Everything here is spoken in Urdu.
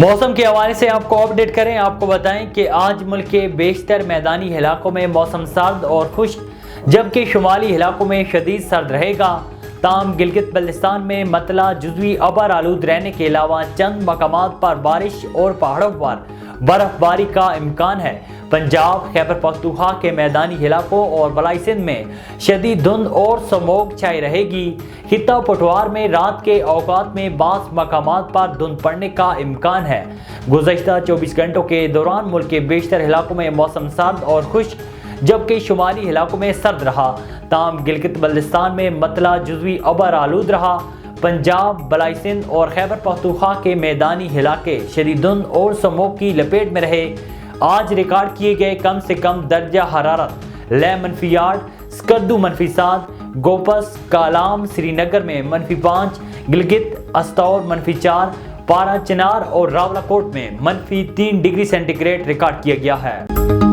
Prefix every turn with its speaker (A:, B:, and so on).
A: موسم کے حوالے سے آپ کو اپڈیٹ کریں، آپ کو بتائیں کہ آج ملک کے بیشتر میدانی علاقوں میں موسم سرد اور خشک جبکہ شمالی علاقوں میں شدید سرد رہے گا۔ تاہم گلگت بلتستان میں مطلع جزوی ابر آلود رہنے کے علاوہ چند مقامات پر بارش اور پہاڑوں پر برف باری کا امکان ہے۔ پنجاب، خیبر پختونخوا کے میدانی علاقوں اور بالائی سندھ میں شدید دھند اور سموگ چھائی رہے گی۔ خطہ پٹوار میں رات کے اوقات میں بعض مقامات پر دھند پڑنے کا امکان ہے۔ گزشتہ 24 گھنٹوں کے دوران ملک کے بیشتر علاقوں میں موسم سرد اور خشک جبکہ شمالی علاقوں میں سرد رہا۔ تاہم گلگت بلتستان میں مطلع جزوی ابر آلود رہا۔ پنجاب، بالائی سندھ اور خیبر پختونخوا کے میدانی علاقے شدید دھند اور سموگ کی لپیٹ میں رہے۔ آج ریکارڈ کیے گئے کم سے کم درجہ حرارت لے -8، سکردو -7، گوپس، کالام، سری نگر میں -5، گلگت، استور -4، پارا چنار اور راولا کوٹ میں -3 ڈگری سینٹی گریڈ ریکارڈ کیا گیا ہے۔